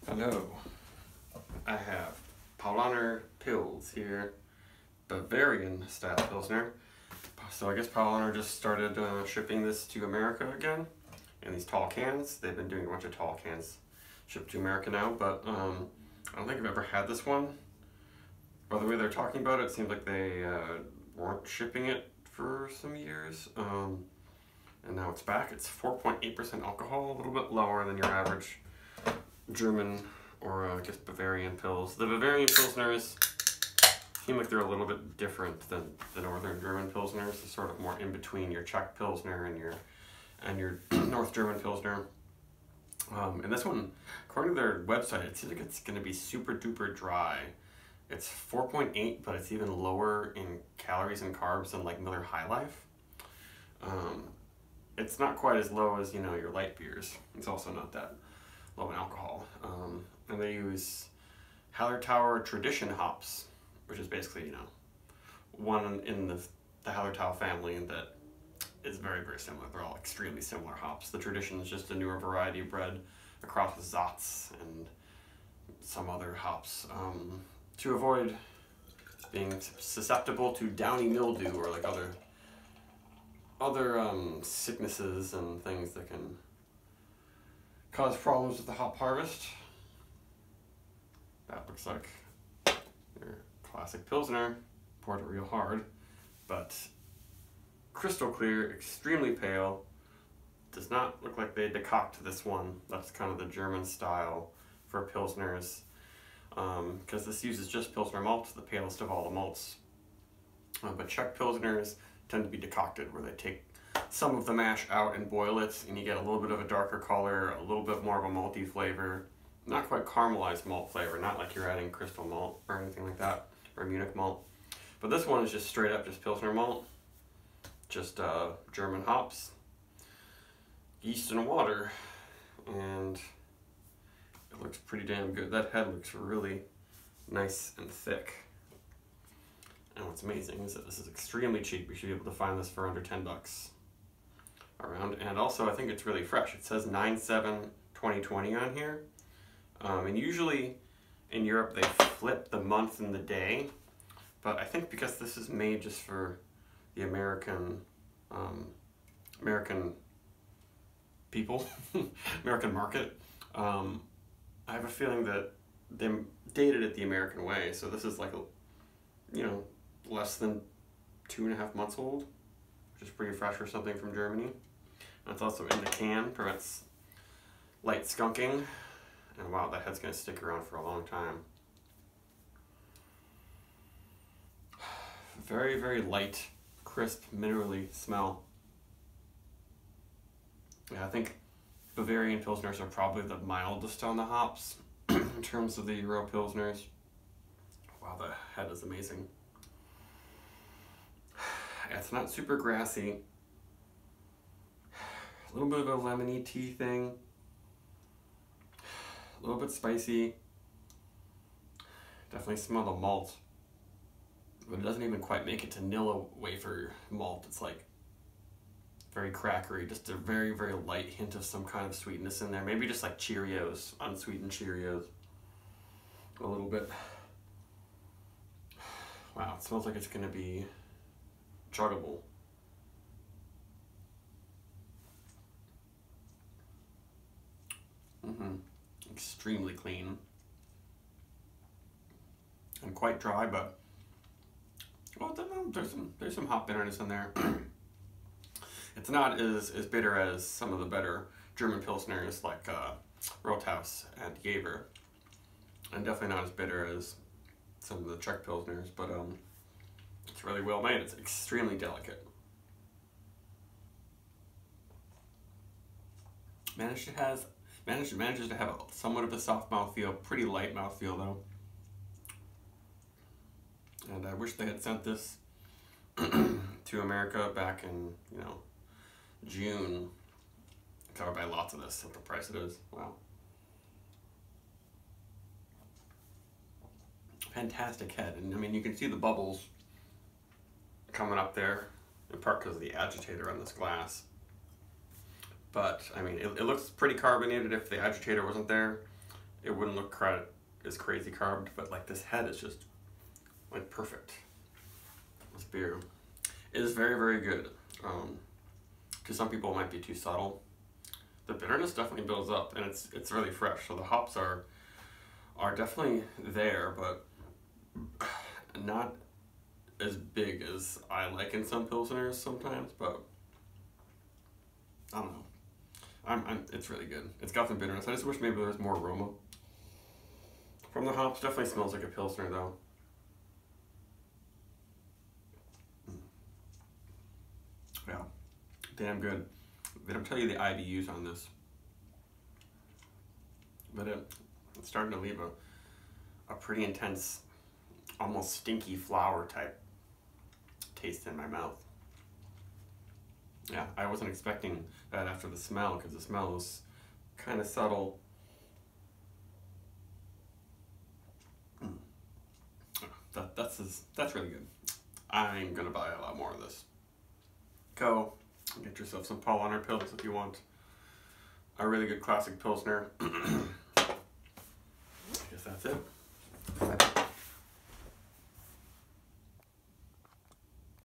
Hello, I have Paulaner Pils here, Bavarian style Pilsner. So I guess Paulaner just started shipping this to America again in these tall cans. They've been doing a bunch of tall cans shipped to America now, but I don't think I've ever had this one. By the way they're talking about it, it seems like they weren't shipping it for some years, and now it's back. It's 4.8% alcohol, a little bit lower than your average German or I guess Bavarian Pils. The Bavarian Pilsners seem like they're a little bit different than the Northern German Pilsners. They're sort of more in between your Czech Pilsner and your North German Pilsner. And this one, according to their website, it seems like it's going to be super duper dry. It's 4.8, but it's even lower in calories and carbs than like Miller High Life. It's not quite as low as, you know, your light beers. It's also not that low in alcohol. And they use Hallertauer Tradition hops, which is basically, you know, one in the Hallertau family that is very, very similar. They're all extremely similar hops. The Tradition is just a newer variety bred across with Satz and some other hops to avoid being susceptible to downy mildew or like other sicknesses and things that can cause problems with the hop harvest. That looks like your classic Pilsner, poured it real hard, but crystal clear, extremely pale. Does not look like they decoct this one. That's kind of the German style for Pilsners, because this uses just Pilsner malt, the palest of all the malts. But Czech Pilsners tend to be decocted, where they take some of the mash out and boil it, and you get a little bit of a darker color, a little bit more of a malty flavor. Not quite caramelized malt flavor, not like you're adding crystal malt or anything like that, or Munich malt. But this one is just straight up just Pilsner malt, just German hops, yeast and water, and it looks pretty damn good. That head looks really nice and thick. And what's amazing is that this is extremely cheap. You should be able to find this for under 10 bucks around. And also I think it's really fresh. It says 9/7/2020 on here. And usually in Europe they flip the month and the day, but I think because this is made just for the American people, American market, I have a feeling that they dated it the American way. So this is like, you know, less than 2.5 months old, which is pretty fresh for something from Germany. And it's also in the can, prevents light skunking. And wow, that head's gonna stick around for a long time. Very, very light, crisp, minerally smell. Yeah, I think Bavarian Pilsners are probably the mildest on the hops in terms of the Euro Pilsners. Wow, the head is amazing. It's not super grassy. A little bit of a lemony tea thing. A little bit spicy. Definitely smell the malt. But it doesn't even quite make it to Nilla wafer malt. It's like very crackery. Just a very, very light hint of some kind of sweetness in there. Maybe just like Cheerios, unsweetened Cheerios. A little bit. Wow, it smells like it's gonna be chuggable. Extremely clean and quite dry, but well, there's some hop bitterness in there. It's not as bitter as some of the better German Pilsners like Rothaus and Jever, and definitely not as bitter as some of the Czech Pilsners, but it's really well made. It's extremely delicate. Manages to have somewhat of a soft mouthfeel, pretty light mouthfeel though. And I wish they had sent this to America back in, you know, June. I would buy lots of this at the price it is. Wow. Fantastic head, and I mean you can see the bubbles coming up there, in part because of the agitator on this glass. But I mean, it looks pretty carbonated if the agitator wasn't there. it wouldn't look as crazy carved, but like this head is just like perfect. This beer is very, very good. To some people, it might be too subtle. The bitterness definitely builds up, and it's really fresh. So the hops are definitely there, but not as big as I like in some pilsners sometimes. But I don't know. It's really good. It's got some bitterness. I just wish maybe there was more aroma from the hops. Definitely smells like a pilsner though. Yeah, damn good. They don't tell you the IBUs on this, but it's starting to leave a pretty intense, almost stinky flour type taste in my mouth. Yeah, I wasn't expecting that after the smell, because the smell was kind of subtle. That's really good. I'm gonna buy a lot more of this. Go get yourself some Paulaner Pils if you want a really good classic pilsner. I guess that's it.